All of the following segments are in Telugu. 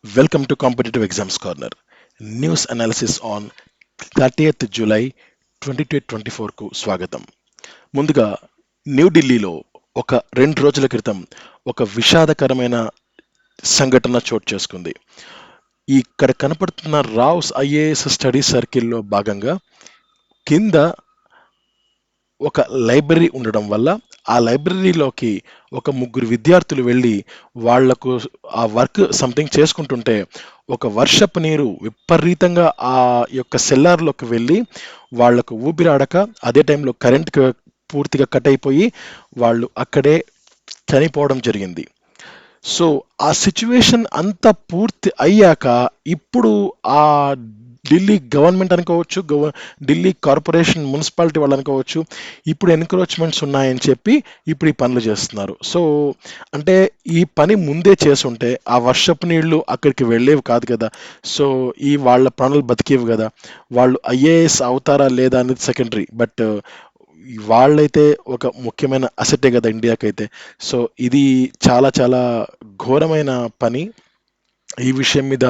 Welcome to Competitive Exams Corner. News analysis on 30th July 2024కు స్వాగతం. ముందుగా న్యూఢిల్లీలో ఒక 2 రోజుల క్రితం ఒక విషాదకరమైన సంఘటన చోటు చేసుకుంది. ఇక్కడ కనపడుతున్న రావ్స్ ఐఏఎస్ స్టడీ సర్కిల్లో భాగంగా కింద ఒక లైబ్రరీ ఉండడం వల్ల ఆ లైబ్రరీలోకి ఒక ముగ్గురు విద్యార్థులు వెళ్ళి వాళ్లకు ఆ వర్క్ సంథింగ్ చేసుకుంటుంటే ఒక వర్షపు నీరు విపరీతంగా ఆ యొక్క సెల్లార్లోకి వెళ్ళి వాళ్లకు ఊపిరాడక అదే టైంలో కరెంట్ పూర్తిగా కట్ అయిపోయి వాళ్ళు అక్కడే చనిపోవడం జరిగింది. సో ఆ సిచ్యువేషన్ అంతా పూర్తి అయ్యాక ఇప్పుడు ఆ ఢిల్లీ గవర్నమెంట్ అనుకోవచ్చు, ఢిల్లీ కార్పొరేషన్ మున్సిపాలిటీ వాళ్ళు అనుకోవచ్చు, ఇప్పుడు ఎన్క్రోచ్మెంట్స్ ఉన్నాయని చెప్పి ఇప్పుడు ఈ పనులు చేస్తున్నారు. సో అంటే ఈ పని ముందే చేసుంటే ఆ వర్షపు నీళ్లు అక్కడికి వెళ్ళేవి కాదు కదా. సో ఈ వాళ్ళ ప్రాణాలు బతికేవి కదా. వాళ్ళు ఐఏఎస్ అవుతారా లేదా అనేది సెకండరీ, బట్ వాళ్ళైతే ఒక ముఖ్యమైన అసెటే కదా ఇండియాకైతే. సో ఇది చాలా చాలా ఘోరమైన పని. ఈ విషయం మీద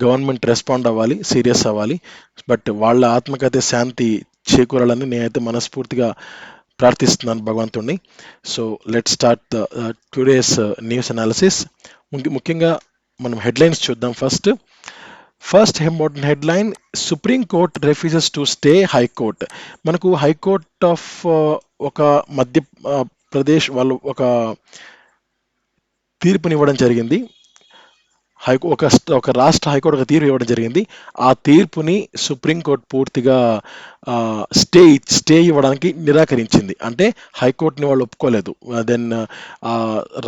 గవర్నమెంట్ రెస్పాండ్ అవ్వాలి, సీరియస్ అవ్వాలి. బట్ వాళ్ళ ఆత్మకైతే శాంతి చేకూరాలని నేనైతే మనస్ఫూర్తిగా ప్రార్థిస్తున్నాను భగవంతుణ్ణి. So let start the today's news analysis. ముఖ్యంగా మనం హెడ్లైన్స్ చూద్దాం. First important headline, supreme court refuses to stay high court. మనకు హైకోర్ట్ ఆఫ్ ఒక మధ్య ప్రదేశ్ వాళ్ళు ఒక తీర్పునివ్వడం జరిగింది. ఒక రాష్ట్ర హైకోర్టు ఒక తీర్పు ఇవ్వడం జరిగింది. ఆ తీర్పుని సుప్రీంకోర్టు పూర్తిగా స్టే ఇవ్వడానికి నిరాకరించింది. అంటే హైకోర్టుని వాళ్ళు ఒప్పుకోలేదు. దెన్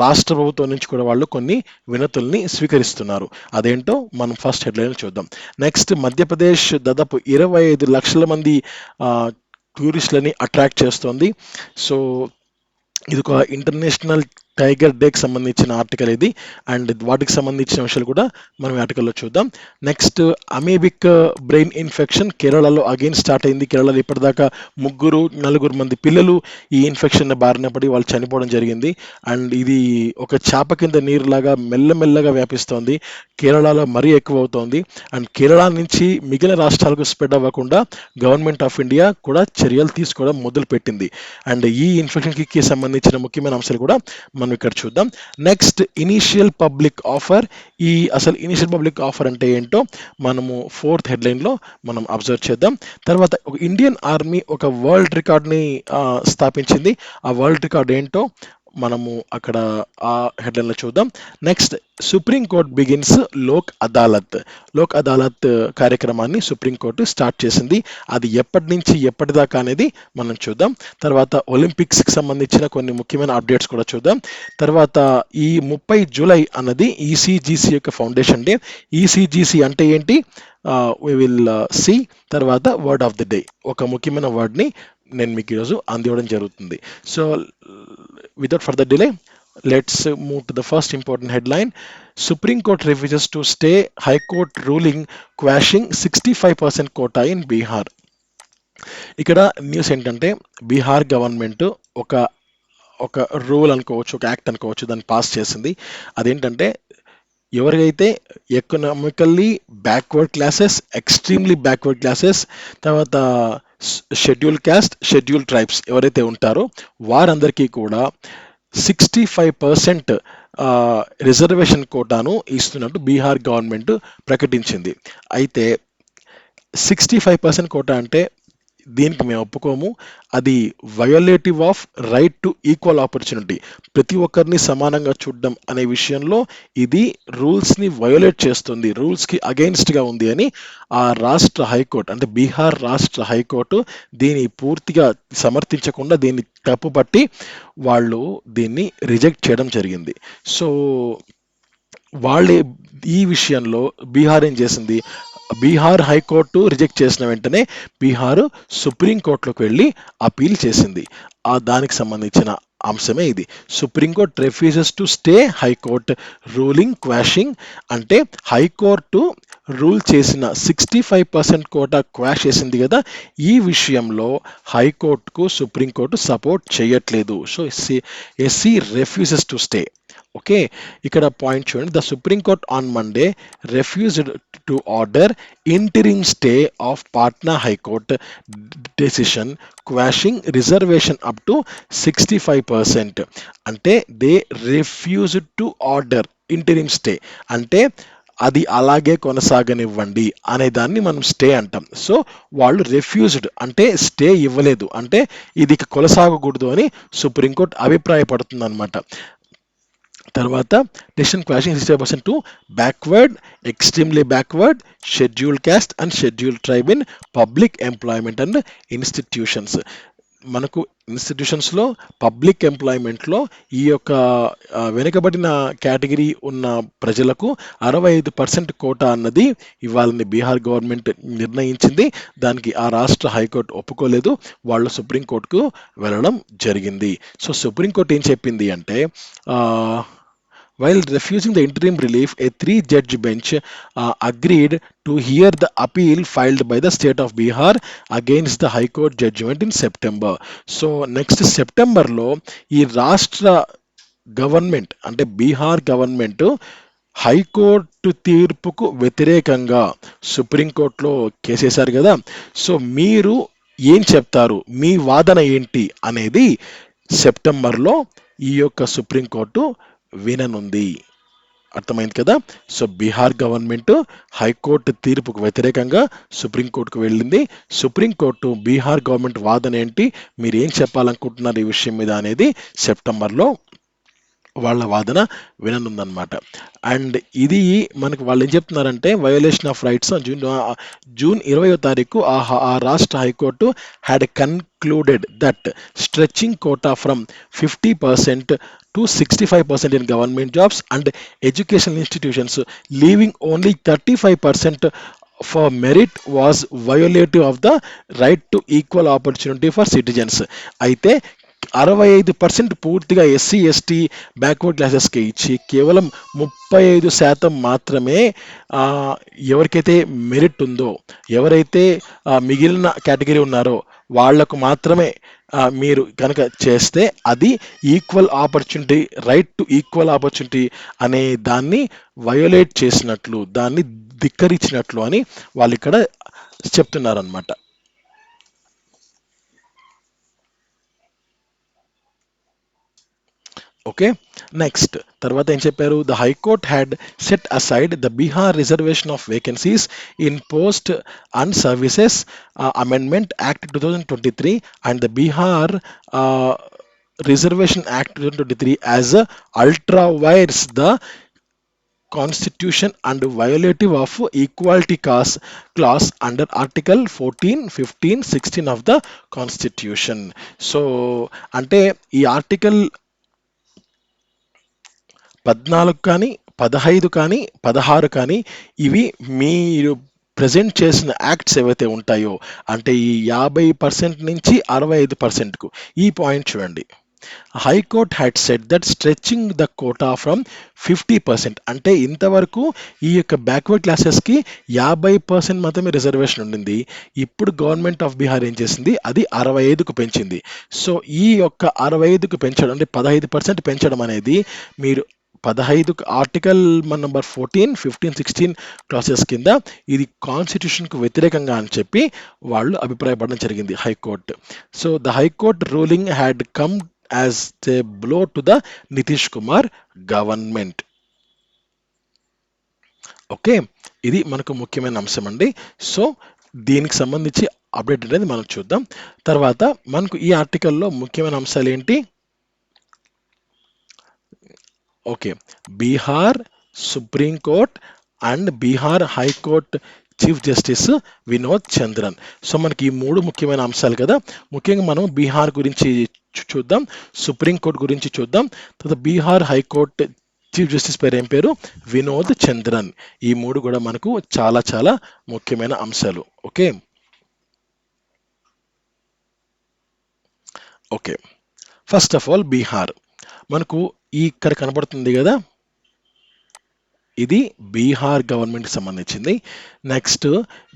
రాష్ట్ర ప్రభుత్వం నుంచి కూడా వాళ్ళు కొన్ని వినతుల్ని స్వీకరిస్తున్నారు. అదేంటో మనం ఫస్ట్ హెడ్లైన్ చూద్దాం. నెక్స్ట్, మధ్యప్రదేశ్ దాదాపు 25 లక్షల మంది టూరిస్టులని అట్రాక్ట్ చేస్తోంది. సో ఇది ఒక ఇంటర్నేషనల్ టైగర్ డేకి సంబంధించిన ఆర్టికల్ ఇది. అండ్ వాటికి సంబంధించిన విషయాలు కూడా మనం ఈ ఆర్టికల్లో చూద్దాం. నెక్స్ట్, అమీబిక్ బ్రెయిన్ ఇన్ఫెక్షన్ కేరళలో అగైన్ స్టార్ట్ అయింది. కేరళలో ఇప్పటిదాకా 3-4 మంది పిల్లలు ఈ ఇన్ఫెక్షన్ బారిన పడి వాళ్ళు చనిపోవడం జరిగింది. అండ్ ఇది ఒక చేప కింద నీరులాగా మెల్లమెల్లగా వ్యాపిస్తోంది. కేరళలో మరీ ఎక్కువ అవుతోంది. అండ్ కేరళ నుంచి మిగిలిన రాష్ట్రాలకు స్ప్రెడ్ అవ్వకుండా గవర్నమెంట్ ఆఫ్ ఇండియా కూడా చర్యలు తీసుకోవడం మొదలుపెట్టింది. అండ్ ఈ ఇన్ఫెక్షన్కి సంబంధించిన ముఖ్యమైన అంశాలు కూడా మనం ఇక్కడ చూద్దాం. Next, initial public offer. అసలు ఇనీషియల్ పబ్లిక్ ఆఫర్ అంటే ఏంటో మనము 4th హెడ్లైన్లో మనం అబ్జర్వ్ చేద్దాం. తర్వాత ఒక ఇండియన్ ఆర్మీ ఒక వరల్డ్ రికార్డ్ని స్థాపించింది. ఆ వరల్డ్ రికార్డ్ ఏంటో మనము అక్కడ ఆ హెడ్లైన్లో చూద్దాం. Next, supreme court begins Lok Adalat కార్యక్రమాన్ని సుప్రీంకోర్టు స్టార్ట్ చేసింది. అది ఎప్పటి నుంచి ఎప్పటిదాకా అనేది మనం చూద్దాం. తర్వాత ఒలింపిక్స్కి సంబంధించిన కొన్ని ముఖ్యమైన అప్డేట్స్ కూడా చూద్దాం. తర్వాత ఈ 30 జూలై అన్నది ఈసీజీసీ యొక్క ఫౌండేషన్ డే. ఈసీజీసీ అంటే ఏంటి, వి విల్ సి. తర్వాత వర్డ్ ఆఫ్ ది డే, ఒక ముఖ్యమైన వర్డ్ని నేను మీకు ఈరోజు అందివ్వడం జరుగుతుంది. So without further delay, let's move to the first important headline. Supreme Court refuses to stay High Court ruling quashing 65% quota in Bihar. ఇక్కడ న్యూస్ ఏంటంటే, బీహార్ గవర్నమెంట్ ఒక రూల్ అనుకోవచ్చు, ఒక యాక్ట్ అనుకోవచ్చు, దాన్ని పాస్ చేసింది. అదేంటంటే, ఎవరికైతే economically backward classes, extremely backward classes, తర్వాత షెడ్యూల్ క్యాస్ట్, షెడ్యూల్ ట్రైబ్స్ ఎవరైతే ఉంటారో వారందరికీ కూడా 65% రిజర్వేషన్ కోటాను ఇస్తున్నట్టు బీహార్ గవర్నమెంట్ ప్రకటించింది. అయితే 65% కోటా అంటే దీనికి మేము ఒప్పుకోము. అది violative of right to equal opportunity, ప్రతి ఒక్కరిని సమానంగా చూడడం అనే విషయంలో ఇది రూల్స్ని వయోలేట్ చేస్తుంది, రూల్స్కి అగెయిన్స్ట్గా ఉంది అని ఆ రాష్ట్ర హైకోర్టు, అంటే బీహార్ రాష్ట్ర హైకోర్టు దీన్ని పూర్తిగా సమర్థించకుండా దీన్ని తప్పుపట్టి వాళ్ళు దీన్ని రిజెక్ట్ చేయడం జరిగింది. సో వాళ్ళే ఈ విషయంలో బీహార్ ఏం చేసింది, బీహార్ హైకోర్టు రిజెక్ట్ చేసిన వెంటనే బీహార్ సుప్రీంకోర్టులోకి వెళ్ళి అపీల్ చేసింది. దానికి సంబంధించిన అంశమే ఇది. Supreme court refuses to stay high court ruling quashing. అంటే హైకోర్టు రూల్ చేసిన 65% కోటా క్వాష్ చేసింది కదా, ఈ విషయంలో హైకోర్టుకు సుప్రీంకోర్టు సపోర్ట్ చేయట్లేదు. So SC refuses to stay. Okay, ఇక్కడ పాయింట్ చూడండి. The supreme court on Monday refused to order interim stay of Patna High Court decision quashing reservation up to 65%. అంటే they refused to order interim stay అంటే అది అలాగే కొనసాగనివ్వండి అనే దాన్ని మనం స్టే అంటాం. సో వాళ్ళు రెఫ్యూజ్డ్ అంటే స్టే ఇవ్వలేదు, అంటే ఇది ఇక కొనసాగకూడదు అని సుప్రీంకోర్టు అభిప్రాయపడుతుంది అనమాట. తర్వాత decision quashing 65% to backward, extremely backward, scheduled caste and scheduled tribe in public employment and institutions. మనకు ఇన్స్టిట్యూషన్స్లో, పబ్లిక్ ఎంప్లాయ్మెంట్లో ఈ యొక్క వెనుకబడిన కేటగిరీ ఉన్న ప్రజలకు 65% కోటా అన్నది ఇవ్వాలని బీహార్ గవర్నమెంట్ నిర్ణయించింది. దానికి ఆ రాష్ట్ర హైకోర్టు ఒప్పుకోలేదు, వాళ్ళు సుప్రీంకోర్టుకు వెళ్ళడం జరిగింది. సో సుప్రీంకోర్టు ఏం చెప్పింది అంటే, while refusing the interim relief, a three-judge bench agreed to hear the appeal filed by the state of Bihar against the High Court judgment in September. So next September లో ఈ రాష్ట్ర గవర్నమెంట్ అంటే బీహార్ గవర్నమెంట్ హైకోర్టు తీర్పుకు వ్యతిరేకంగా సుప్రీంకోర్టులో కేసేశారు కదా. సో మీరు ఏం చెప్తారు, మీ వాదన ఏంటి అనేది సెప్టెంబర్లో ఈ యొక్క సుప్రీంకోర్టు విననుంది. అర్థమైంది కదా. సో బీహార్ గవర్నమెంట్ హైకోర్టు తీర్పుకు వ్యతిరేకంగా సుప్రీంకోర్టుకు వెళ్ళింది. సుప్రీంకోర్టు బీహార్ గవర్నమెంట్ వాదన ఏంటి, మీరు ఏం చెప్పాలనుకుంటున్నారు ఈ విషయం మీద అనేది సెప్టెంబర్లో వాళ్ళ వాదన విననుందనమాట. అండ్ ఇది మనకు వాళ్ళు ఏం చెప్తున్నారంటే, వయోలేషన్ ఆఫ్ రైట్స్ జూన్ 20వ తారీఖు ఆ రాష్ట్ర high court had concluded that stretching quota from 50% to 65% in government jobs and educational institutions, leaving only 35% for merit was violative of the right to equal opportunity for citizens. అయితే 65% పూర్తిగా ఎస్సీ ఎస్టీ బ్యాక్వర్డ్ క్లాసెస్కి ఇచ్చి కేవలం 35% మాత్రమే ఎవరికైతే మెరిట్ ఉందో, ఎవరైతే మిగిలిన కేటగిరీ ఉన్నారో వాళ్లకు మాత్రమే మీరు కనుక చేస్తే అది equal opportunity, right to equal opportunity అనే దాన్ని వయోలేట్ చేసినట్లు, దాన్ని ధిక్కరించినట్లు అని వాళ్ళు ఇక్కడ చెప్తున్నారనమాట. ఓకే, నెక్స్ట్ తర్వాత ఏం చెప్పారు, the high court had set aside the Bihar reservation of vacancies in post and services amendment act 2023 and the Bihar reservation act 2023 as ultra wires the Constitution and violative of equality clause under Article 14, 15, 16 of the Constitution. So అంటే ఈ ఆర్టికల్ 14 కానీ 15 కానీ 16 కానీ ఇవి మీరు ప్రజెంట్ చేసిన యాక్ట్స్ ఏవైతే ఉంటాయో, అంటే ఈ 50% నుంచి 65%కు ఈ పాయింట్ చూడండి. High court had set that stretching the quota from 50%, అంటే ఇంతవరకు ఈ యొక్క బ్యాక్వర్డ్ క్లాసెస్కి 50% మాత్రమే రిజర్వేషన్ ఉండింది. ఇప్పుడు గవర్నమెంట్ ఆఫ్ బీహార్ ఏం చేసింది, అది 65కు పెంచింది. సో ఈ యొక్క 65కు పెంచడం అంటే 15% పెంచడం అనేది మీరు 15 ఆర్టికల్ నంబర్ 14, 15, 16 క్లాసెస్ కింద ఇది కాన్స్టిట్యూషన్కు వ్యతిరేకంగా అని చెప్పి వాళ్ళు అభిప్రాయపడడం జరిగింది high court. So the high court ruling had come as a blow to the Nitish Kumar government. Okay, ఇది మనకు ముఖ్యమైన అంశం అండి. సో దీనికి సంబంధించి అప్డేట్ అనేది మనం చూద్దాం. తర్వాత మనకు ఈ ఆర్టికల్లో ముఖ్యమైన అంశాలు ఏంటి, okay, Bihar supreme court and Bihar high court chief justice Vinod Chandran. So మనకి ఈ మూడు ముఖ్యమైన అంశాలు కదా. ముఖ్యంగా మనం బీహార్ గురించి చూద్దాం, సుప్రీంకోర్టు గురించి చూద్దాం, తర్వాత బీహార్ హైకోర్టు చీఫ్ జస్టిస్ పేరు ఏం పేరు, వినోద్ చంద్రన్. ఈ మూడు కూడా మనకు చాలా చాలా ముఖ్యమైన అంశాలు. Okay okay first of all Bihar మనకు ఇక్కడ కనబడుతుంది కదా, ఇది బీహార్ గవర్నమెంట్కి సంబంధించింది. నెక్స్ట్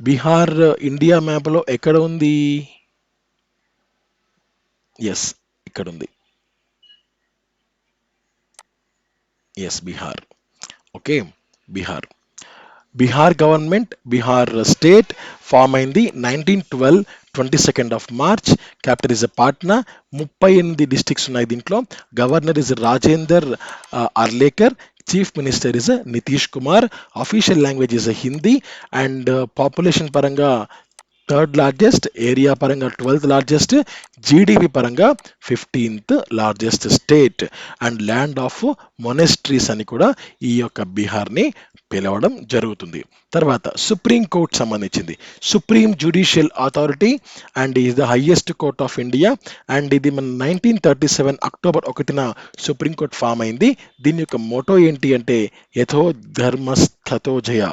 బీహార్ ఇండియా మ్యాప్లో ఎక్కడ ఉంది, ఎస్ ఇక్కడ ఉంది. Yes, Bihar. Okay, Bihar. Bihar government, Bihar state form అయింది 1912, 22 March. Capital is Patna. 38 districts ఉన్నాయి దీంట్లో. Governor is Rajender Arlekar. Chief minister is Nitish Kumar. Official language is Hindi. And population పరంగా థర్డ్ లార్జెస్ట్, ఏరియా పరంగా 12th లార్జెస్ట్, జీడిపి పరంగా 15th largest state. And land of monasteries అని కూడా ఈ యొక్క బీహార్ని పిలవడం జరుగుతుంది. తర్వాత సుప్రీం కోర్ట్ సంబంధించింది. Supreme judicial authority and is the highest court of India. And ఇది మన 1937 అక్టోబర్ 1న సుప్రీం కోర్ట్ ఫామ్ అయింది. దీని యొక్క మోటో ఏంటి అంటే యథో ధర్మస్థతో జయ,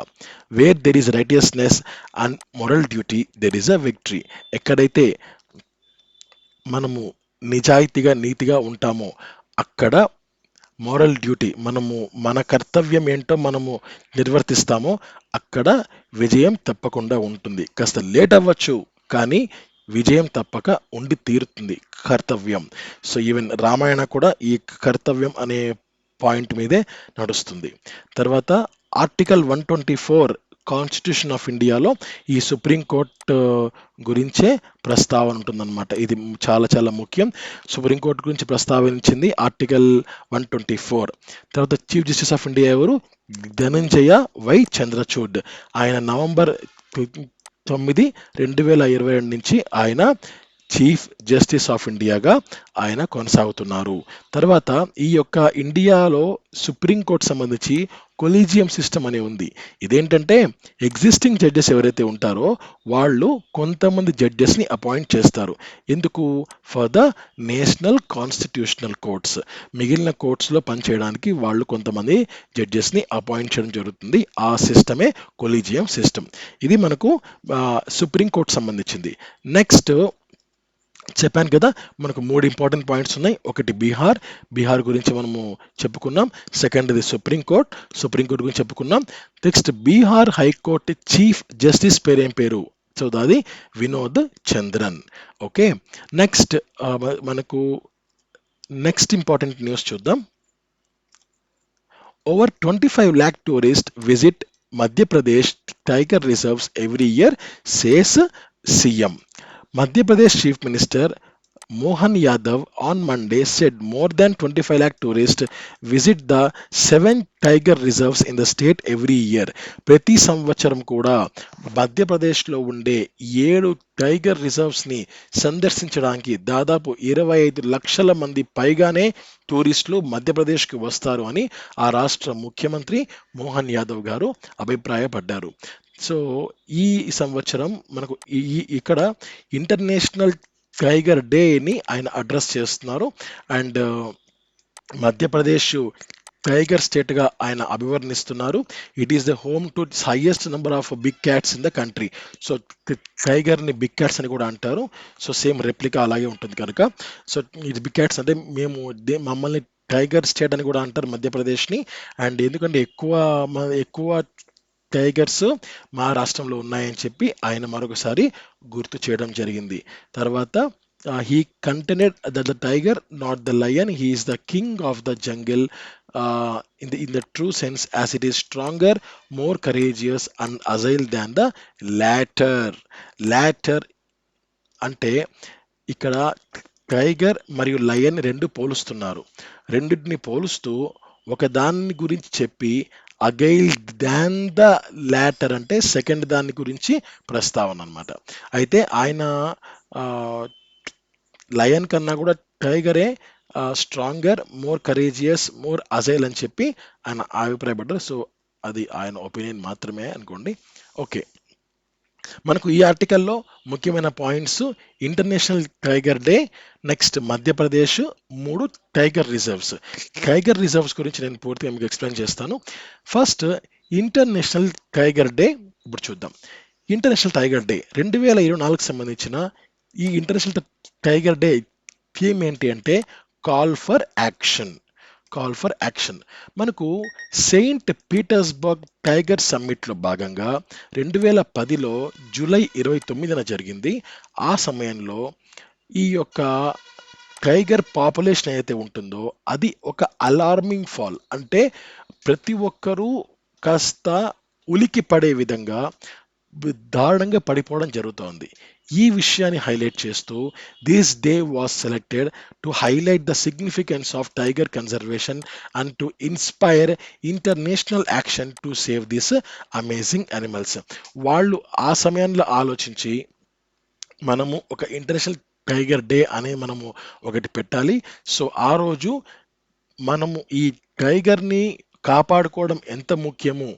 where there is righteousness and moral duty there is a victory. ఎక్కడైతే మనము నిజాయితీగా నీతిగా ఉంటామో అక్కడ మోరల్ డ్యూటీ, మనము మన కర్తవ్యం ఏంటో మనము నిర్వర్తిస్తామో అక్కడ విజయం తప్పకుండా ఉంటుంది. కాస్త లేట్ అవ్వచ్చు కానీ విజయం తప్పక ఉండి తీరుతుంది కర్తవ్యం. సో ఈవెన్ రామాయణ కూడా ఈ కర్తవ్యం అనే పాయింట్ మీదే నడుస్తుంది. తర్వాత ఆర్టికల్ 124 కాన్స్టిట్యూషన్ ఆఫ్ ఇండియాలో ఈ సుప్రీంకోర్టు గురించే ప్రస్తావన ఉంటుందన్నమాట. ఇది చాలా చాలా ముఖ్యం. సుప్రీంకోర్టు గురించి ప్రస్తావించింది ఆర్టికల్ 124. తర్వాత చీఫ్ జస్టిస్ ఆఫ్ ఇండియా ఎవరు? ధనంజయ వై చంద్రచూడ్. ఆయన నవంబర్ 9, 2022 నుంచి ఆయన చీఫ్ జస్టిస్ ఆఫ్ ఇండియాగా ఆయన కొనసాగుతున్నారు. తర్వాత ఈ యొక్క ఇండియాలో సుప్రీంకోర్టు సంబంధించి కొలీజియం సిస్టమ్ అనే ఉంది. ఇదేంటంటే ఎగ్జిస్టింగ్ జడ్జెస్ ఎవరైతే ఉంటారో వాళ్ళు కొంతమంది జడ్జెస్ని అపాయింట్ చేస్తారు. ఎందుకు? For the national constitutional courts. మిగిలిన కోర్ట్స్లో పనిచేయడానికి వాళ్ళు కొంతమంది జడ్జెస్ని అపాయింట్ చేయడం జరుగుతుంది. ఆ సిస్టమే కొలీజియం సిస్టమ్. ఇది మనకు సుప్రీంకోర్టు సంబంధించింది. నెక్స్ట్ చెప్పాను కదా, మనకు 3 ఇంపార్టెంట్ పాయింట్స్ ఉన్నాయి. ఒకటి బీహార్ గురించి మనము చెప్పుకున్నాం. సెకండ్ది సుప్రీంకోర్టు గురించి చెప్పుకున్నాం. Next Bihar high court chief justice పేరేం పేరు? సో అది వినోద్ చంద్రన్. ఓకే, నెక్స్ట్ మనకు నెక్స్ట్ ఇంపార్టెంట్ న్యూస్ చూద్దాం. Over 25 lakh tourists visit Madhya Pradesh tiger reserves every year says CM. Madhya Chief Minister Mohan Yadav on Monday said more than 25 lakh tourists visit the 7 tiger reserves in the state every year. ప్రతి సంవత్సరం కూడా మధ్యప్రదేశ్లో ఉండే 7 టైగర్ రిజర్వ్స్ని సందర్శించడానికి దాదాపు 25 లక్షల మంది పైగానే టూరిస్టులు మధ్యప్రదేశ్కి వస్తారు అని ఆ రాష్ట్ర ముఖ్యమంత్రి మోహన్ యాదవ్ గారు అభిప్రాయపడ్డారు. సో ఈ సంవత్సరం మనకు ఇక్కడ ఇంటర్నేషనల్ టైగర్ డేని ఆయన అడ్రస్ చేస్తున్నారు. అండ్ మధ్యప్రదేశ్ టైగర్ స్టేట్గా ఆయన అభివర్ణిస్తున్నారు. It is the home to highest number of big cats in the country. So టైగర్ని బిగ్ క్యాట్స్ అని కూడా అంటారు. సో సేమ్ రెప్లికా అలాగే ఉంటుంది కనుక. సో ఇది బిగ్ క్యాట్స్ అంటే మేము మమ్మల్ని టైగర్ స్టేట్ అని కూడా అంటారు మధ్యప్రదేశ్ని. అండ్ ఎందుకంటే ఎక్కువ టైగర్స్ మా రాష్ట్రంలో ఉన్నాయని చెప్పి ఆయన మరొకసారి గుర్తు చేయడం జరిగింది. తర్వాత he contended that the tiger, not the lion, he is the king of the jungle in the true sense, as it is stronger, more courageous and agile than the latter. అంటే ఇక్కడ టైగర్ మరియు లయన్ రెండు పోలుస్తున్నారు. రెండింటిని పోలుస్తూ ఒక దాని గురించి చెప్పి అగైల్ దాన్ ద లాటర్ అంటే సెకండ్ దాని గురించి ప్రస్తావన అన్నమాట. అయితే ఆయన లయన్ కన్నా కూడా టైగరే stronger, more courageous, more agile అని చెప్పి ఆయన అభిప్రాయపడ్డారు. సో అది ఆయన ఒపీనియన్ మాత్రమే అనుకోండి. ఓకే, మనకు ఈ ఆర్టికల్లో ముఖ్యమైన points international tiger day, next Madhya Pradesh 3 tiger reserves గురించి నేను పూర్తిగా మీకు ఎక్స్ప్లెయిన్ చేస్తాను. ఫస్ట్ ఇంటర్నేషనల్ టైగర్ డే ఇప్పుడు చూద్దాం. ఇంటర్నేషనల్ టైగర్ డే 2024 సంబంధించిన ఈ ఇంటర్నేషనల్ టైగర్ డే థీమ్ ఏంటి అంటే కాల్ ఫర్ యాక్షన్. మనకు సెయింట్ పీటర్స్బర్గ్ టైగర్ సమ్మిట్లో భాగంగా 2010లో జూలై 29న జరిగింది. ఆ సమయంలో ఈ యొక్క టైగర్ పాపులేషన్ ఏదైతే ఉంటుందో అది ఒక అలార్మింగ్ ఫాల్. అంటే ప్రతి ఒక్కరూ కాస్త ఉలికి పడే విధంగా దారుణంగా పడిపోవడం జరుగుతోంది. ఈ విషయాన్ని హైలైట్ చేస్తూ this day was selected to highlight the significance of tiger conservation and to inspire international action to save this amazing animals. వాళ్ళు ఆ సమయంలో ఆలోచించి మనము ఒక ఇంటర్నేషనల్ టైగర్ డే అనే మనము ఒకటి పెట్టాలి. సో ఆ రోజు మనము ఈ టైగర్‌ని కాపాడుకోవడం ఎంత ముఖ్యము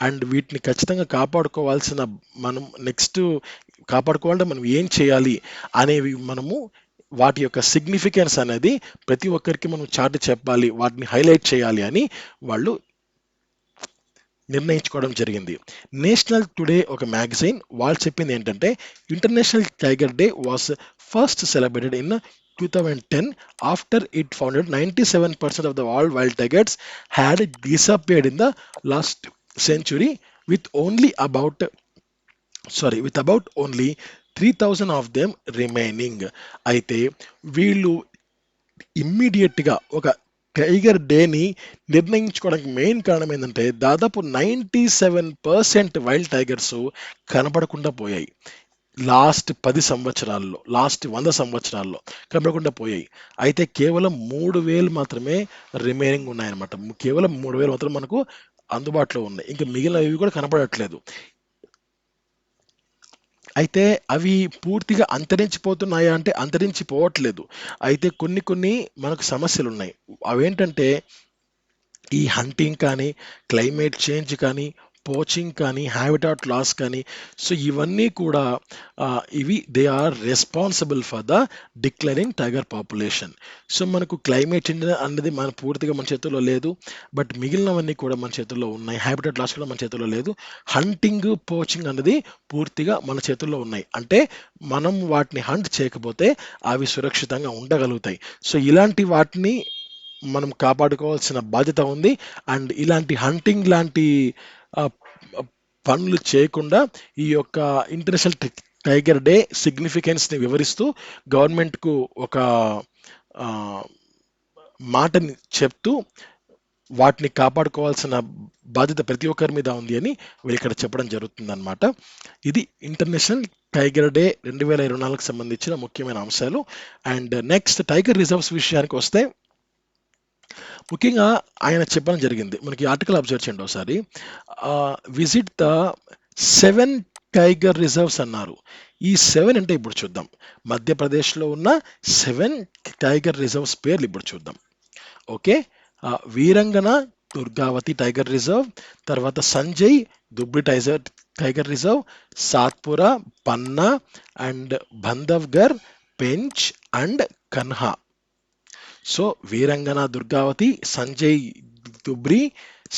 అండ్ వీటిని ఖచ్చితంగా కాపాడుకోవాల్సిన మనం నెక్స్ట్ కాపాడుకోవాలంటే మనం ఏం చేయాలి అనేవి మనము వాటి యొక్క సిగ్నిఫికెన్స్ అనేది ప్రతి ఒక్కరికి మనం చాటి చెప్పాలి. వాటిని హైలైట్ చేయాలి అని వాళ్ళు నిర్ణయించుకోవడం జరిగింది. నేషనల్ టుడే ఒక మ్యాగజైన్ వాళ్ళు చెప్పింది ఏంటంటే international tiger day was first celebrated in 2010 after it found 97% of the all wild tigers had disappeared in the last century with only about with about only 3000 of them remaining. అయితే వీళ్ళు ఇమ్మీడియట్‌గా ఒక టైగర్ డేని నిర్ణయించుకోవడానికి మెయిన్ కారణం ఏందంటే దాదాపు 97% వైల్డ్ టైగర్స్ కనపడకుండా పోయాయి. లాస్ట్ 10 సంవత్సరాల్లో, లాస్ట్ 100 సంవత్సరాల్లో కనపడకుండా పోయాయి. అయితే కేవలం 3000 మాత్రమే రిమైనింగ్ ఉన్నాయన్నమాట. కేవలం 3000 మాత్రం మనకు అందుబాటులో ఉన్నాయి. ఇంకా మిగిలినవి కూడా కనపడట్లేదు. అయితే అవి పూర్తిగా అంతరించిపోతున్నాయా అంటే అంతరించిపోవట్లేదు. అయితే కొన్ని మనకు సమస్యలున్నాయి. అవేంటంటే ఈ హంటింగ్ కానీ, క్లైమేట్ చేంజ్ కానీ, పోచింగ్ కానీ, హ్యాబిటాట్ లాస్ కానీ, సో ఇవన్నీ కూడా ఇవి they are responsible for the declining tiger population. So మనకు క్లైమేట్ చేంజ్ అనేది మన పూర్తిగా మన చేతుల్లో లేదు. బట్ మిగిలినవన్నీ కూడా మన చేతుల్లో ఉన్నాయి. హ్యాబిటాట్ లాస్ కూడా మన చేతుల్లో లేదు. హంటింగ్, పోచింగ్ అనేది పూర్తిగా మన చేతుల్లో ఉన్నాయి. అంటే మనం వాటిని హంట్ చేయకపోతే అవి సురక్షితంగా ఉండగలుగుతాయి. సో ఇలాంటి వాటిని మనం కాపాడుకోవాల్సిన బాధ్యత ఉంది. అండ్ ఇలాంటి హంటింగ్ లాంటి పనులు చేయకుండా ఈ యొక్క ఇంటర్నేషనల్ టైగర్ డే సిగ్నిఫికెన్స్ని వివరిస్తూ గవర్నమెంట్కు ఒక మాటని చెప్తూ వాటిని కాపాడుకోవాల్సిన బాధ్యత ప్రతి ఒక్కరి మీద ఉంది అని వీళ్ళు ఇక్కడ చెప్పడం జరుగుతుందన్నమాట. ఇది ఇంటర్నేషనల్ టైగర్ డే 2024కి సంబంధించిన ముఖ్యమైన అంశాలు. అండ్ నెక్స్ట్ టైగర్ రిజర్వ్స్ విషయానికి వస్తే ముఖ్యంగా ఆయన చెప్పడం జరిగింది. మనకి ఆర్టికల్ అబ్జర్వ్ చేయండి ఒకసారి. విజిట్ ద 7 టైగర్ రిజర్వ్స్ అన్నారు. ఈ 7 అంటే ఇప్పుడు చూద్దాం. మధ్యప్రదేశ్లో ఉన్న 7 టైగర్ రిజర్వ్స్ పేర్లు ఇప్పుడు చూద్దాం. Okay, Veerangana Durgavati tiger reserve, తర్వాత Sanjay Dubri tiger reserve, Satpura, Panna and Bandhavgarh, Pench and Kanha. So Veerangana Durgavati, Sanjay Dubri,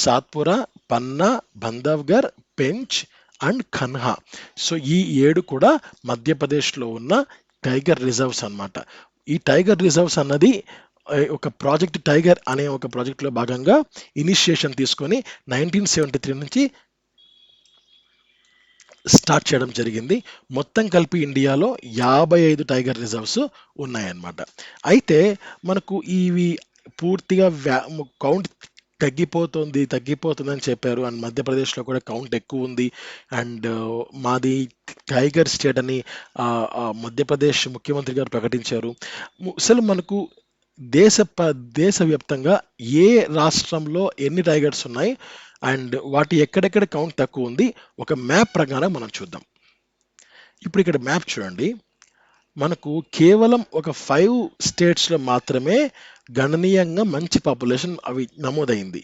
Satpura, Panna, Bandhavgarh, Pench and Kanha. So ఈ 7 కూడా మధ్యప్రదేశ్లో ఉన్న టైగర్ రిజర్వ్స్ అన్నమాట. ఈ టైగర్ రిజర్వ్స్ అన్నది ఒక ప్రాజెక్ట్ టైగర్ అనే ఒక ప్రాజెక్ట్లో భాగంగా ఇనిషియేషన్ తీసుకొని 1973 నుంచి స్టార్ట్ చేయడం జరిగింది. మొత్తం కలిపి ఇండియాలో 55 టైగర్ రిజర్వ్స్ ఉన్నాయన్నమాట. అయితే మనకు ఇవి పూర్తిగా కౌంట్ తగ్గిపోతుందని చెప్పారు. అండ్ మధ్యప్రదేశ్లో కూడా కౌంట్ ఎక్కువ ఉంది. అండ్ మాది టైగర్ స్టేట్ అని మధ్యప్రదేశ్ ముఖ్యమంత్రి గారు ప్రకటించారు. అసలు మనకు దేశవ్యాప్తంగా ఏ రాష్ట్రంలో ఎన్ని టైగర్స్ ఉన్నాయి అండ్ వాటి ఎక్కడెక్కడ కౌంట్ తక్కువ ఉంది ఒక మ్యాప్ ప్రకారం మనం చూద్దాం. ఇప్పుడు ఇక్కడ మ్యాప్ చూడండి. మనకు కేవలం ఒక 5 స్టేట్స్లో మాత్రమే గణనీయంగా మంచి పాపులేషన్ అవి నమోదైంది.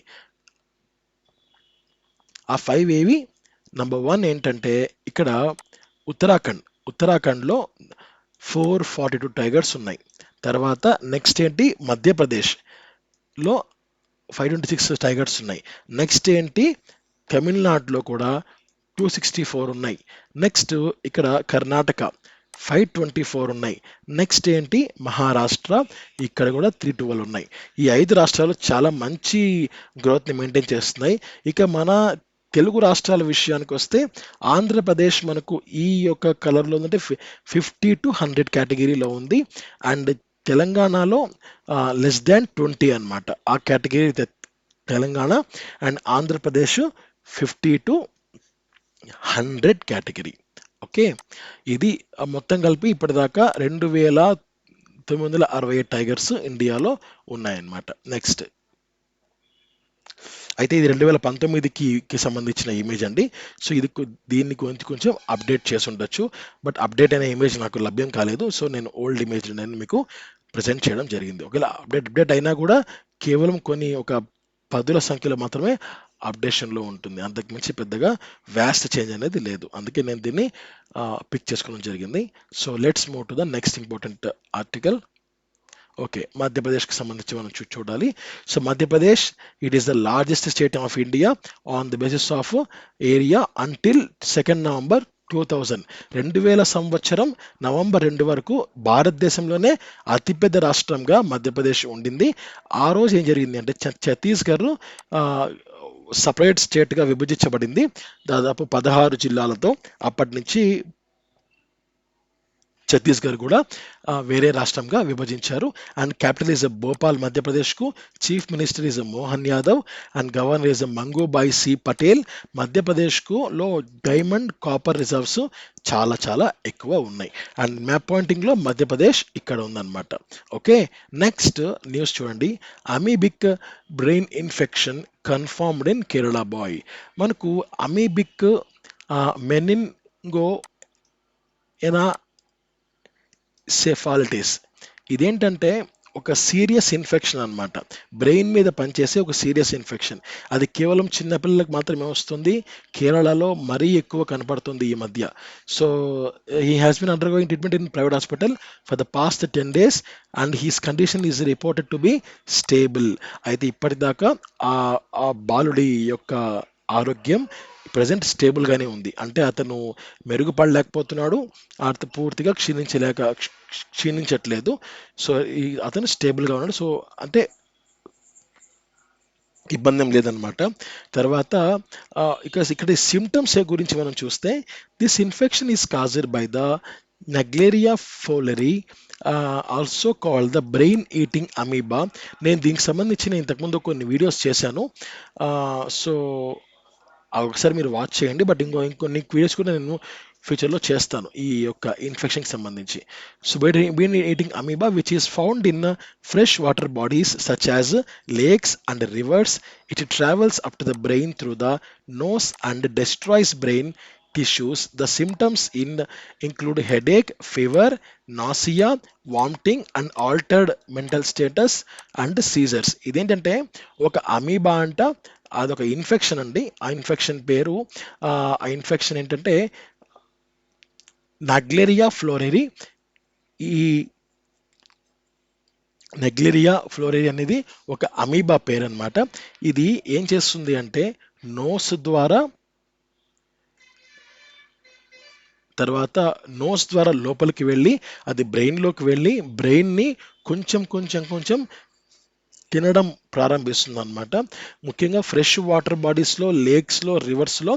ఆ 5 ఏవి? నంబర్ 1 ఏంటంటే ఇక్కడ ఉత్తరాఖండ్లో 442 టైగర్స్ ఉన్నాయి. తర్వాత నెక్స్ట్ ఏంటి? మధ్యప్రదేశ్లో 526 టైగర్స్ ఉన్నాయి. నెక్స్ట్ ఏంటి? తమిళనాడులో కూడా 264 ఉన్నాయి. నెక్స్ట్ ఇక్కడ కర్ణాటక 524 ఉన్నాయి. నెక్స్ట్ ఏంటి? మహారాష్ట్ర, ఇక్కడ కూడా 312 ఉన్నాయి. ఈ 5 రాష్ట్రాలు చాలా మంచి గ్రోత్ని మెయింటైన్ చేస్తున్నాయి. ఇక మన తెలుగు రాష్ట్రాల విషయానికి వస్తే ఆంధ్రప్రదేశ్ మనకు ఈ యొక్క కలర్లో ఉందంటే 50 to 100 కేటగిరీలో ఉంది. అండ్ తెలంగాణలో లెస్ దాన్ 20 అన్నమాట. ఆ category Telangana. And Andhra Pradesh 50 to 100 category. Okay. ఇది మొత్తం కలిపి ఇప్పటిదాకా 2967 టైగర్స్ ఇండియాలో ఉన్నాయన్నమాట. నెక్స్ట్ అయితే ఇది 2019కి సంబంధించిన ఇమేజ్ అండి. సో ఇది దీన్ని గురించి కొంచెం అప్డేట్ చేసి ఉండొచ్చు. బట్ అప్డేట్ అనే ఇమేజ్ నాకు లభ్యం కాలేదు. సో నేను ఓల్డ్ ఇమేజ్ నేను మీకు ప్రజెంట్ చేయడం జరిగింది. ఒకవేళ అప్డేట్ అయినా కూడా కేవలం కొన్ని ఒక పదుల సంఖ్యలో మాత్రమే అప్డేషన్లో ఉంటుంది. అంతకుమించి పెద్దగా వ్యాస్ట్ చేంజ్ అనేది లేదు. అందుకే నేను దీన్ని పిక్ చేసుకోవడం జరిగింది. So let's move to the next important article. Okay, మధ్యప్రదేశ్కి సంబంధించి మనం చూడాలి. So Madhya Pradesh, it is the largest state of India on the basis of area until 2 November 2000. 2000 సంవత్సరం నవంబర్ 2 వరకు భారతదేశంలోనే అతిపెద్ద రాష్ట్రంగా మధ్యప్రదేశ్ ఉండింది. ఆ రోజు ఏం జరిగింది అంటే ఛత్తీస్గఢ్ సపరేట్ స్టేట్గా విభజించబడింది దాదాపు 16 జిల్లాలతో. అప్పటి నుంచి ఛత్తీస్గఢ్ కూడా వేరే రాష్ట్రంగా విభజించారు. అండ్ క్యాపిటల్ ఈజ్ భోపాల్ మధ్యప్రదేశ్కు. Chief minister is Mohan Yadav and governor is Mangubhai C Patel. మధ్యప్రదేశ్కు లో డైమండ్ కాపర్ రిజర్వ్స్ చాలా చాలా ఎక్కువ ఉన్నాయి. అండ్ మ్యాప్ పాయింటింగ్లో మధ్యప్రదేశ్ ఇక్కడ ఉందన్నమాట. ఓకే, నెక్స్ట్ న్యూస్ చూడండి. Amoebic brain infection confirmed in Kerala boy. మనకు అమీబిక్ మెనింగో ఎనా సెఫాలిటిస్, ఇదేంటంటే ఒక సీరియస్ ఇన్ఫెక్షన్ అన్నమాట. బ్రెయిన్ మీద పనిచేసే ఒక సీరియస్ ఇన్ఫెక్షన్. అది కేవలం చిన్నపిల్లలకు మాత్రమే వస్తుంది. కేరళలో మరీ ఎక్కువ కనపడుతుంది ఈ మధ్య. So he has been undergoing treatment in private hospital for the past 10 days and his condition is reported to be stable. అయితే ఇప్పటిదాకా ఆ బాలుడి యొక్క ఆరోగ్యం ప్రజెంట్ స్టేబుల్గానే ఉంది. అంటే అతను మెరుగుపడలేకపోతున్నాడు, అతను పూర్తిగా క్షీణించట్లేదు. సో అతను స్టేబుల్గా ఉన్నాడు. సో అంటే ఇబ్బంది లేదనమాట. తర్వాత ఇక్కడ సిమ్టమ్స్ గురించి మనం చూస్తే, this infection is caused by the Naegleria fowleri also call the brain eating amoeba. నేను దీనికి సంబంధించిన ఇంతకుముందు కొన్ని వీడియోస్ చేశాను. సో ఒకసారి మీరు వాచ్ చేయండి. బట్ ఇంకొన్ని వీడియోస్ కూడా నేను ఫ్యూచర్లో చేస్తాను ఈ యొక్క ఇన్ఫెక్షన్కి సంబంధించి. So brain eating amoeba which is found in fresh water bodies such as lakes and rivers. It travels up to the brain through the nose and destroys brain tissues. The symptoms include headache, fever, nausea, vomiting and altered mental status and seizures. ఇదేంటంటే ఒక అమీబా అంట, అదొక ఇన్ఫెక్షన్ అండి. ఆ ఇన్ఫెక్షన్ పేరు ఆ ఇన్ఫెక్షన్ ఏంటంటే నెగ్లేరియా ఫ్లోరెరీ. ఈ నెగ్లేరియా ఫ్లోరెరీ అనేది ఒక అమీబా పేరు అనమాట. ఇది ఏం చేస్తుంది అంటే నోస్ ద్వారా లోపలికి వెళ్ళి అది బ్రెయిన్లోకి వెళ్ళి బ్రెయిన్ని కొంచెం తినడం ప్రారంభిస్తుంది అనమాట. ముఖ్యంగా ఫ్రెష్ వాటర్ బాడీస్లో, లేక్స్లో, రివర్స్లో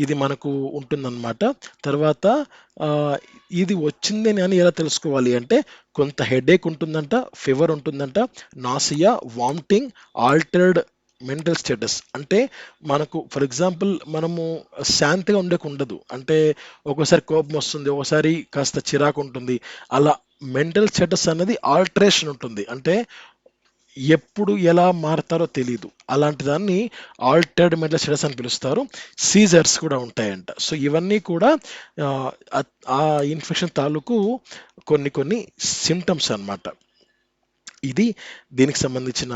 ఇది మనకు ఉంటుందన్నమాట. తర్వాత ఇది వచ్చిందని అని ఎలా తెలుసుకోవాలి అంటే కొంత హెడేక్ ఉంటుందంట, ఫీవర్ ఉంటుందంట, nausea, vomiting, altered mental status. అంటే మనకు ఫర్ ఎగ్జాంపుల్ మనము శాంతిగా ఉండదు. అంటే ఒక్కోసారి కోపం వస్తుంది, ఒకసారి కాస్త చిరాకు ఉంటుంది. అలా మెంటల్ స్టేటస్ అనేది ఆల్టరేషన్ ఉంటుంది. అంటే ఎప్పుడు ఎలా మారుతారో తెలియదు. అలాంటి దాన్ని ఆల్టర్డ్ మెంటల్ స్టేటస్ అని పిలుస్తారు. సీజర్స్ కూడా ఉంటాయంట. సో ఇవన్నీ కూడా ఆ ఇన్ఫెక్షన్ తాలూకు కొన్ని సిమ్టమ్స్ అన్నమాట. ఇది దీనికి సంబంధించిన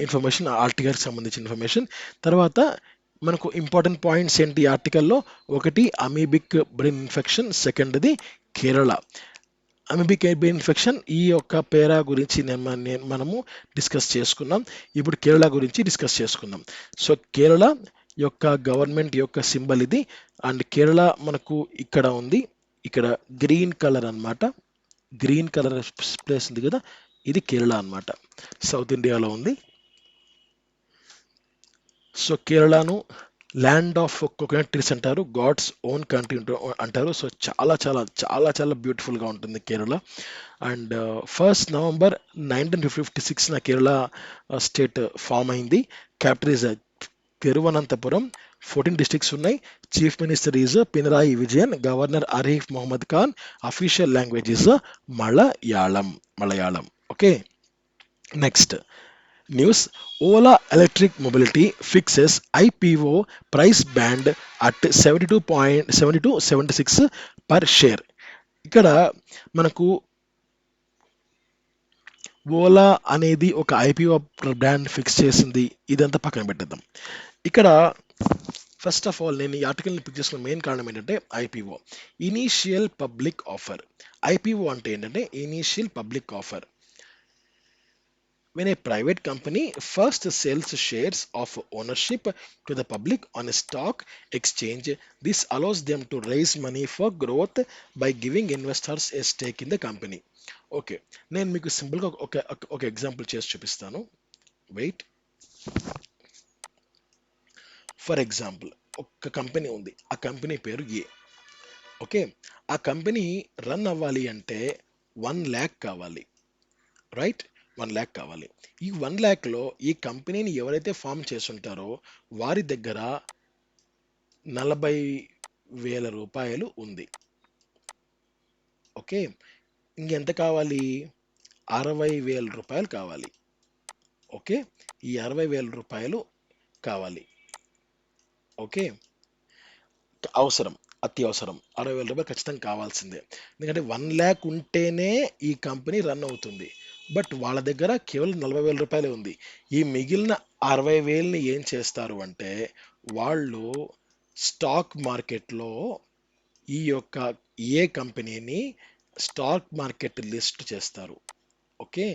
ఇన్ఫర్మేషన్, ఆర్టికల్కి సంబంధించిన ఇన్ఫర్మేషన్. తర్వాత మనకు ఇంపార్టెంట్ పాయింట్స్ ఏంటి ఆర్టికల్లో? ఒకటి అమీబిక్ బ్రెయిన్ ఇన్ఫెక్షన్, సెకండ్ది కేరళ అమీబిక్ బ్రెయిన్ ఇన్ఫెక్షన్. ఈ యొక్క పేరా గురించి మనము డిస్కస్ చేసుకున్నాం. ఇప్పుడు కేరళ గురించి డిస్కస్ చేసుకుందాం. సో కేరళ యొక్క గవర్నమెంట్ యొక్క సింబల్ ఇది. అండ్ కేరళ మనకు ఇక్కడ ఉంది, ఇక్కడ గ్రీన్ కలర్ అన్నమాట. గ్రీన్ కలర్ ప్లేస్ ఉంది కదా, ఇది కేరళ అన్నమాట. సౌత్ ఇండియాలో ఉంది. సో కేరళను ల్యాండ్ ఆఫ్ కోకోనట్ ట్రీస్ అంటారు, గాడ్స్ ఓన్ కంట్రీ అంటారు. సో చాలా చాలా చాలా చాలా బ్యూటిఫుల్గా ఉంటుంది Kerala. And 1 November 1956 Kerala state form అయింది. Capital is Thiruvananthapuram. 14 డిస్ట్రిక్ట్స్ ఉన్నాయి. Chief minister is Pinarayi Vijayan. Governor Arif Mohammad Khan. Official language is Malayalam. Malayalam. Okay, next news. Ola electric mobility fixes IPO price band at 72.76 per share. ఇక్కడ మనకు ఓలా అనేది ఒక ఐపీఓ బ్రాండ్ ఫిక్స్ చేసింది. ఇదంతా పక్కన పెట్టేద్దాం. ఇక్కడ ఫస్ట్ ఆఫ్ ఆల్ నేను ఈ ఆర్టికల్ని పిక్ చేసుకున్న మెయిన్ కారణం ఏంటంటే IPO, initial public offer. IPO అంటే ఏంటంటే initial public offer. When a private company first sells shares of ownership to the public on a stock exchange, this allows them to raise money for growth by giving investors a stake in the company. Okay, నేను మీకు సింపుల్గా ఒక ఎగ్జాంపుల్ చేసి చూపిస్తాను. వెయిట్. ఫర్ ఎగ్జాంపుల్, ఒక కంపెనీ ఉంది. ఆ కంపెనీ పేరు ఏ. ఓకే, ఆ కంపెనీ రన్ అవ్వాలి అంటే 1 lakh కావాలి. రైట్, 1 lakh కావాలి. ఈ 1 lakhలో ఈ కంపెనీని ఎవరైతే ఫామ్ చేసుంటారో వారి దగ్గర 40,000 రూపాయలు ఉంది. ఓకే, ఇంకెంత కావాలి? 60,000 రూపాయలు కావాలి. ఓకే, ఈ 60,000 రూపాయలు కావాలి. ఓకే, అవసరం, అత్యవసరం. 60,000 రూపాయలు ఖచ్చితంగా కావాల్సిందే. ఎందుకంటే 1 lakh ఉంటేనే ఈ కంపెనీ రన్ అవుతుంది. బట్ వాళ్ళ దగ్గర కేవలం 40,000 రూపాయలే ఉంది. ఈ మిగిలిన 60,000ని ఏం చేస్తారు అంటే వాళ్ళు స్టాక్ మార్కెట్లో ఈ యొక్క ఏ కంపెనీని స్టాక్ మార్కెట్ లిస్ట్ చేస్తారు. ఓకే,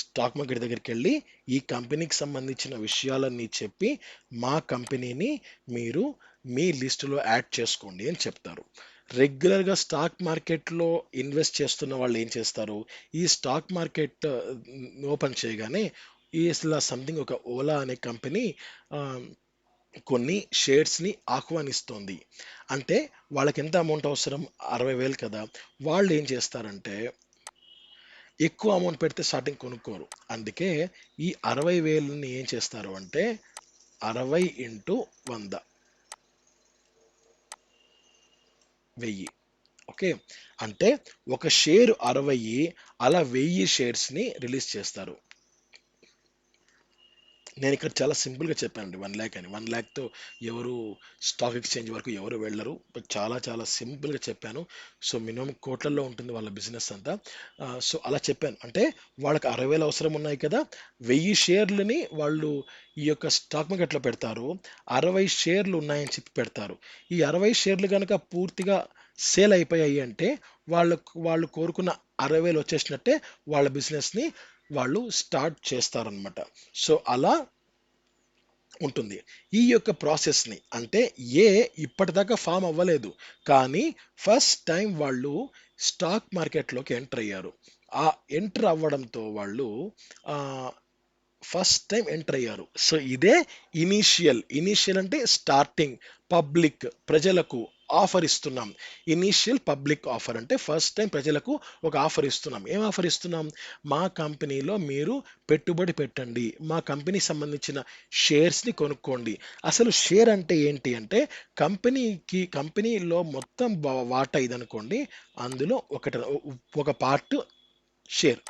స్టాక్ మార్కెట్ దగ్గరికి వెళ్ళి ఈ కంపెనీకి సంబంధించిన విషయాలన్నీ చెప్పి మా కంపెనీని మీరు మీ లిస్టులో యాడ్ చేసుకోండి అని చెప్తారు. రెగ్యులర్గా స్టాక్ మార్కెట్లో ఇన్వెస్ట్ చేస్తున్న వాళ్ళు ఏం చేస్తారు, ఈ స్టాక్ మార్కెట్ ఓపెన్ చేయగానే ఇలా సంథింగ్ ఒక ఓలా అనే కంపెనీ కొన్ని షేర్స్ని ఆహ్వానిస్తోంది అంటే వాళ్ళకి ఎంత అమౌంట్ అవసరం? 60,000 కదా. వాళ్ళు ఏం చేస్తారంటే ఎక్కువ అమౌంట్ పెడితే స్టార్టింగ్ కొనుక్కోరు. అందుకే ఈ 60,000ని ఏం చేస్తారు అంటే 60 ఇంటూ 100, 1000. ఓకే, అంటే ఒక షేర్ 60, అలా 1000 షేర్స్ని రిలీజ్ చేస్తారు. నేను ఇక్కడ చాలా సింపుల్గా చెప్పానండి 1 lakh అని. 1 lakతో ఎవరు స్టాక్ ఎక్స్చేంజ్ వరకు ఎవరు వెళ్ళరు. బట్ చాలా చాలా సింపుల్గా చెప్పాను. సో మినిమం కోట్లల్లో ఉంటుంది వాళ్ళ బిజినెస్ అంతా. సో అలా చెప్పాను అంటే వాళ్ళకి 60,000 అవసరం ఉన్నాయి కదా, 1000 షేర్లని వాళ్ళు ఈ యొక్క స్టాక్ మార్కెట్లో పెడతారు. 60 షేర్లు ఉన్నాయని చెప్పి పెడతారు. ఈ 60 షేర్లు కనుక పూర్తిగా సేల్ అయిపోయాయి అంటే వాళ్ళు కోరుకున్న 60,000 వచ్చేసినట్టే. వాళ్ళ బిజినెస్ని వాళ్ళు స్టార్ట్ చేస్తారనమాట. సో అలా ఉంటుంది. ఈ యొక్క ప్రాసెస్ని అంటే ఇప్పటిదాకా ఫామ్ అవ్వలేదు, కానీ ఫస్ట్ టైం వాళ్ళు స్టాక్ మార్కెట్లోకి ఎంటర్ అయ్యారు. ఆ ఎంటర్ అవ్వడంతో వాళ్ళు ఫస్ట్ టైం ఎంటర్ అయ్యారు. సో ఇదే ఇనీషియల్ అంటే స్టార్టింగ్, పబ్లిక్, ప్రజలకు ఆఫర్ ఇస్తున్నాం. ఇనీషియల్ పబ్లిక్ ఆఫర్ అంటే ఫస్ట్ టైం ప్రజలకు ఒక ఆఫర్ ఇస్తున్నాం. ఏం ఆఫర్ ఇస్తున్నాం? మా కంపెనీలో మీరు పెట్టుబడి పెట్టండి, మా కంపెనీకి సంబంధించిన షేర్స్ని కొనుక్కోండి. అసలు షేర్ అంటే ఏంటి అంటే కంపెనీలో మొత్తం వాటా ఇదనుకోండి, అందులో ఒక పార్ట్ షేర్.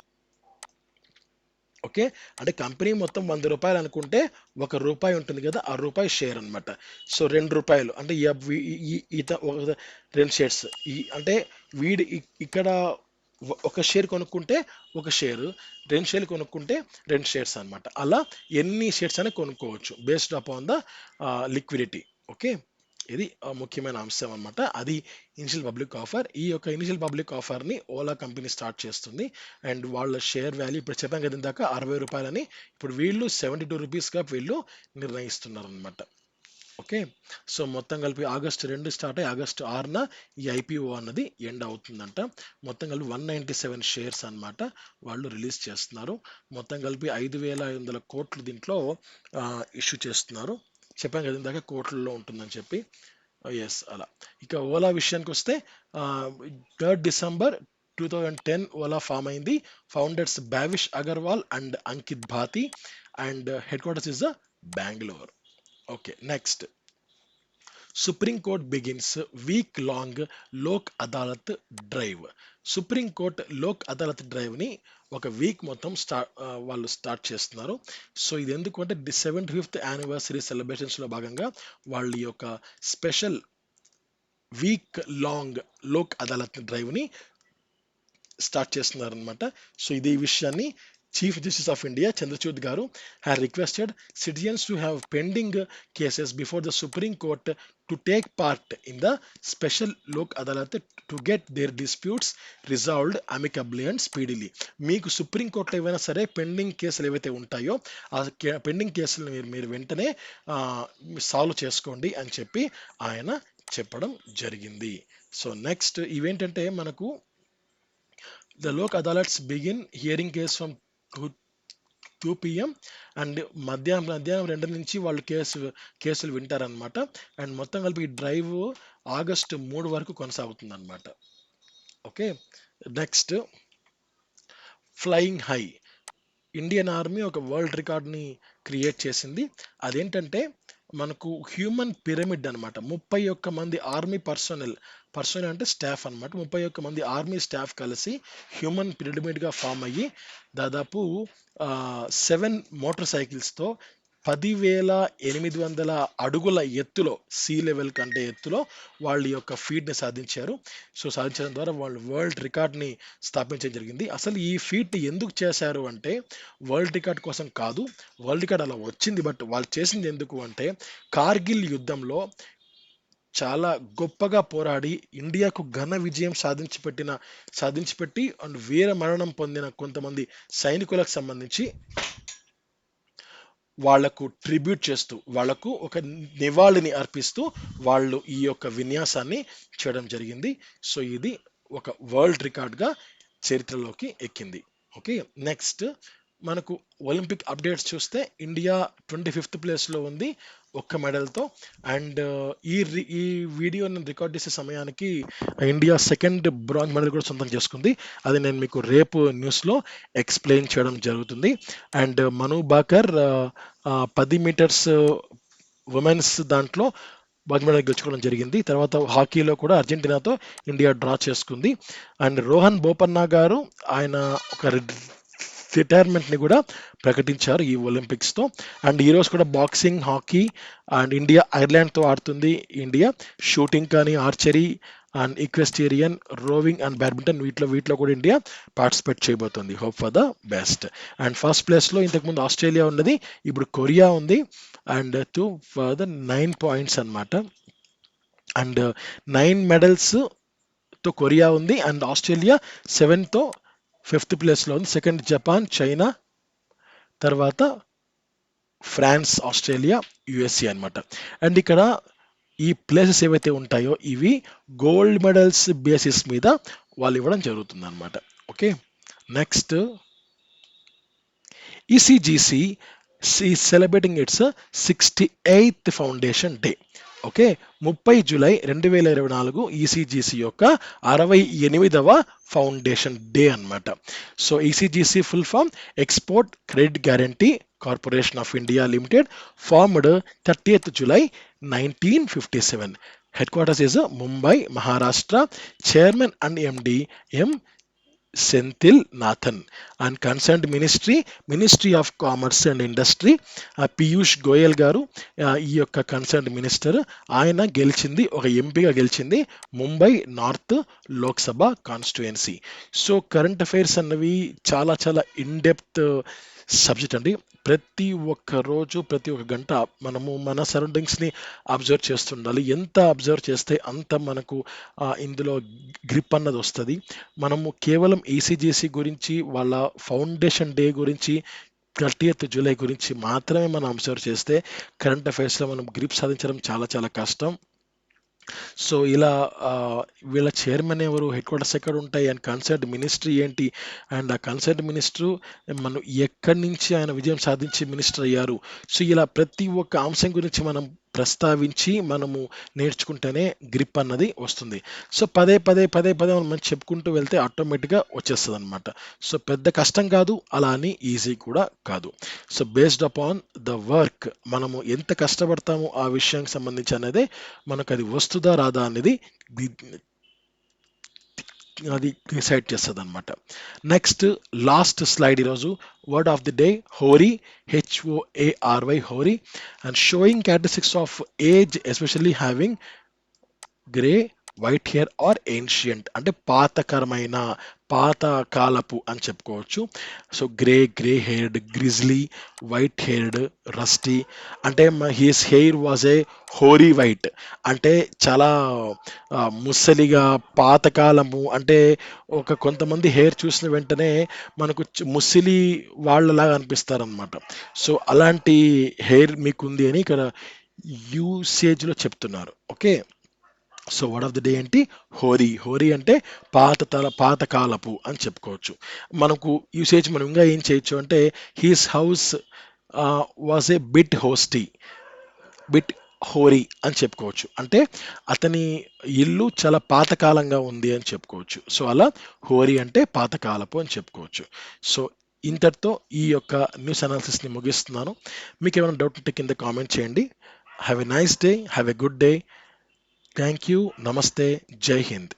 ఓకే, అంటే కంపెనీ మొత్తం 100 రూపాయలు అనుకుంటే రూపాయి ఉంటుంది కదా, ఆ రూపాయి షేర్ అనమాట. సో 2 రూపాయలు అంటే రెండు షేర్స్. అంటే ఇక్కడ ఒక షేర్ కొనుక్కుంటే ఒక షేరు, 2 షేర్లు కొనుక్కుంటే 2 షేర్స్ అనమాట. అలా ఎన్ని షేర్స్ అయినా కొనుక్కోవచ్చు based upon the liquidity. Okay, ఇది ముఖ్యమైన అంశం అనమాట. అది ఇనిషియల్ పబ్లిక్ ఆఫర్. ఈ యొక్క ఇనిషియల్ పబ్లిక్ ఆఫర్ని ఓలా కంపెనీ స్టార్ట్ చేస్తుంది. అండ్ వాళ్ళ షేర్ వాల్యూ ఇప్పుడు చెప్పాం కదా ఇందాక 60 రూపాయలని, ఇప్పుడు వీళ్ళు 72 రూపీస్గా వీళ్ళు నిర్ణయిస్తున్నారు అనమాట. ఓకే, సో మొత్తం కలిపి ఆగస్టు 2 స్టార్ట్ అయ్యి ఆగస్టు 6న ఈ ఐపీఓ అన్నది ఎండ్ అవుతుందంట. మొత్తం కలిపి 197 షేర్స్ అనమాట వాళ్ళు రిలీజ్ చేస్తున్నారు. మొత్తం కలిపి 5,500 కోట్లు దీంట్లో ఇష్యూ చేస్తున్నారు. చెప్పాను కదా ఇందాక కోట్లలో ఉంటుందని చెప్పి. ఎస్ అలా. ఇక ఓలా విషయానికి వస్తే 3 డిసెంబర్ 2010 ఓలా ఫామ్ అయింది. Founders Bhavish Aggarwal and Ankit Bhati and headquarters is Bengaluru. Okay, next. Supreme court begins week long Lok Adalat drive. Supreme court Lok Adalat drive ని ఒక వీక్ మొత్తం వాళ్ళు స్టార్ట్ చేస్తున్నారు. సో ఇది ఎందుకు అంటే 75th యానివర్సరీ సెలబ్రేషన్స్ లో భాగంగా వాళ్ళ యొక్క special week long Lok Adalat drive ని స్టార్ట్ చేస్తున్నారనమాట. సో ఇదే విషయాన్ని chief justice of India Chandrachud గారు have requested citizens to have pending cases before the supreme court to take part in the special Lok Adalat to get their disputes resolved amicably and speedily. మీకు సుప్రీం కోర్టులో ఏవైనా సరే పెండింగ్ కేసులు ఏవైతే ఉంటాయో ఆ పెండింగ్ కేసులు మీరు వెంటనే సాల్వ్ చేసుకోండి అని చెప్పి ఆయన చెప్పడం జరిగింది. సో నెక్స్ట్ ఇవేంటంటే మనకు the Lok adalats begin hearing case from 2 PM and మధ్యాహ్నం 2 నుంచి వాళ్ళు కేసులు వింటారనమాట. అండ్ మొత్తం కలిపి ఈ డ్రైవ్ ఆగస్టు 3 వరకు కొనసాగుతుంది అనమాట. Okay, next. Flying high. Indian army ఒక వరల్డ్ రికార్డ్ని క్రియేట్ చేసింది. అదేంటంటే మనకు హ్యూమన్ పిరమిడ్ అనమాట. 31 మంది ఆర్మీ పర్సనల్ అంటే స్టాఫ్ అనమాట. 31 మంది ఆర్మీ స్టాఫ్ కలిసి హ్యూమన్ పిరమిడ్గా ఫామ్ అయ్యి దాదాపు 7 మోటార్ సైకిల్స్తో 10,800 అడుగుల ఎత్తులో, సీ లెవెల్ కంటే ఎత్తులో వాళ్ళ యొక్క ఫీట్ని సాధించారు. సో సాధించడం ద్వారా వాళ్ళు వరల్డ్ రికార్డ్ని స్థాపించడం జరిగింది. అసలు ఈ ఫీట్ ఎందుకు చేశారు అంటే వరల్డ్ రికార్డ్ కోసం కాదు. వరల్డ్ రికార్డ్ అలా వచ్చింది, బట్ వాళ్ళు చేసింది ఎందుకు అంటే కార్గిల్ యుద్ధంలో చాలా గొప్పగా పోరాడి ఇండియాకు ఘన విజయం సాధించిపెట్టి అండ్ వీర మరణం పొందిన కొంతమంది సైనికులకు సంబంధించి వాళ్లకు ట్రిబ్యూట్ చేస్తూ, వాళ్లకు ఒక నివాళిని అర్పిస్తూ వాళ్ళు ఈ యొక్క విన్యాసాన్ని చేయడం జరిగింది. సో ఇది ఒక వరల్డ్ రికార్డ్గా చరిత్రలోకి ఎక్కింది. ఓకే, నెక్స్ట్ మనకు ఒలింపిక్ అప్డేట్స్ చూస్తే ఇండియా 25th ప్లేస్లో ఉంది 1 మెడల్తో. అండ్ ఈ వీడియోని రికార్డ్ చేసే సమయానికి ఇండియా 2nd బ్రాంజ్ మెడల్ కూడా సొంతం చేసుకుంది. అది నేను మీకు రేపు న్యూస్లో ఎక్స్ప్లెయిన్ చేయడం జరుగుతుంది. And Manu Bhaker 10 metres women's దాంట్లో బ్రాంజ్ మెడల్ గెలుచుకోవడం జరిగింది. తర్వాత హాకీలో కూడా అర్జెంటీనాతో ఇండియా డ్రా చేసుకుంది. అండ్ రోహన్ బోపన్నా గారు ఆయన ఒక రిటైర్మెంట్ని కూడా ప్రకటించారు ఈ ఒలింపిక్స్తో. అండ్ ఈరోజు కూడా బాక్సింగ్, హాకీ అండ్ ఇండియా ఐర్లాండ్తో ఆడుతుంది. ఇండియా షూటింగ్ కానీ, archery and ఈక్వెస్టేరియన్, roving and badminton వీటిలో కూడా ఇండియా పార్టిసిపేట్ చేయబోతుంది. Hope for the best. And first ప్లేస్లో ఇంతకుముందు ఆస్ట్రేలియా ఉన్నది, ఇప్పుడు కొరియా ఉంది. అండ్ 2 ఫర్ ద 9 పాయింట్స్ అనమాట. అండ్ 9 మెడల్స్తో కొరియా ఉంది. అండ్ ఆస్ట్రేలియా 7తో 5th ప్లేస్లో ఉంది. సెకండ్ జపాన్, చైనా, తర్వాత ఫ్రాన్స్, ఆస్ట్రేలియా, యుఎస్ఏ అనమాట. అండ్ ఇక్కడ ఈ ప్లేసెస్ ఏవైతే ఉంటాయో ఇవి గోల్డ్ మెడల్స్ బేసిస్ మీద వాళ్ళు ఇవ్వడం జరుగుతుంది అనమాట. Okay, next. ECGC celebrating its 68th foundation day. Okay, 30 July 2024 ECGC యొక్క 68వ ఫౌండేషన్ డే అనమాట. So ECGC full form export credit guarantee corporation of India limited, formed 30th July 1957. Headquarters is Mumbai, Maharashtra. Chairman and MD M Senthil Nathan. And concerned ministry of commerce and industry, Piyush Goyal garu ఈ యొక్క కన్సర్న్డ్ మినిస్టర్. ఆయన గెలిచింది, ఒక ఎంపీగా గెలిచింది Mumbai north Lok Sabha constituency. So current affairs అన్నవి చాలా చాలా ఇన్డెప్త్ సబ్జెక్ట్ అండి. ప్రతి ఒక్క రోజు, ప్రతి ఒక్క గంట మనము మన సరౌండింగ్స్ని అబ్జర్వ్ చేస్తుండాలి. ఎంత అబ్జర్వ్ చేస్తే అంత మనకు ఇందులో గ్రిప్ అన్నది వస్తుంది. మనము కేవలం ఈసీజీసీ గురించి, వాళ్ళ ఫౌండేషన్ డే గురించి, 30th July గురించి మాత్రమే మనం అబ్జర్వ్ చేస్తే కరెంట్ అఫైర్స్లో మనం గ్రిప్ సాధించడం చాలా చాలా కష్టం. సో ఇలా వీళ్ళ చైర్మన్ ఎవరు, హెడ్ క్వార్టర్స్ ఎక్కడ ఉంటాయి, అండ్ కన్సర్న్ మినిస్ట్రీ ఏంటి, అండ్ ఆ కన్సర్న్ మినిస్టర్ మనం ఎక్కడి నుంచి ఆయన విజయం సాధించి మినిస్టర్ అయ్యారు. సో ఇలా ప్రతి ఒక్క అంశం గురించి మనం ప్రస్తావించి మనము నేర్చుకుంటేనే గ్రిప్ అన్నది వస్తుంది. సో పదే పదే పదే పదే మనం చెప్పుకుంటూ వెళ్తే ఆటోమేటిక్గా వచ్చేస్తుంది అనమాట. సో పెద్ద కష్టం కాదు, అలా అని ఈజీ కూడా కాదు. So based upon the work మనము ఎంత కష్టపడతామో ఆ విషయానికి సంబంధించి అనేది మనకు అది వస్తుందా రాదా అనేది ది- అది డిసైడ్ చేస్తుంది అనమాట. నెక్స్ట్ లాస్ట్ స్లైడ్ ఈరోజు word of the day hoary, HOARY hoary, and showing characteristics of age especially having grey, white hair or ancient అంటే పాతకరమైన, పాత కాలపు అని చెప్పుకోవచ్చు. So grey haired, grizzly, white haired, rusty. అంటే his hair was a hoary white, అంటే చాలా ముసలిగా పాతకాలము. అంటే ఒక కొంతమంది హెయిర్ చూసిన వెంటనే మనకు ముసిలి వాళ్ళలాగా అనిపిస్తారనమాట. సో అలాంటి హెయిర్ మీకుంది అని ఇక్కడ యూసేజ్లో చెప్తున్నారు. Okay. So word of the day ఏంటి? హోరీ. హోరీ అంటే పాత కాలపు అని చెప్పుకోవచ్చు. మనకు యూసేజ్ మనం ఇంకా ఏం చేయొచ్చు అంటే his house was a bit హోస్టీ, బిట్ హోరీ అని చెప్పుకోవచ్చు. అంటే అతని ఇల్లు చాలా పాతకాలంగా ఉంది అని చెప్పుకోవచ్చు. సో అలా హోరీ అంటే పాతకాలపు అని చెప్పుకోవచ్చు. సో ఇంతటితో ఈ యొక్క న్యూస్ అనాలిసిస్ని ముగిస్తున్నాను. మీకు ఏమైనా డౌట్ ఉంటే కింద కామెంట్ చేయండి. Have a nice day, have a good day. Thank you, నమస్తే, జై హింద్.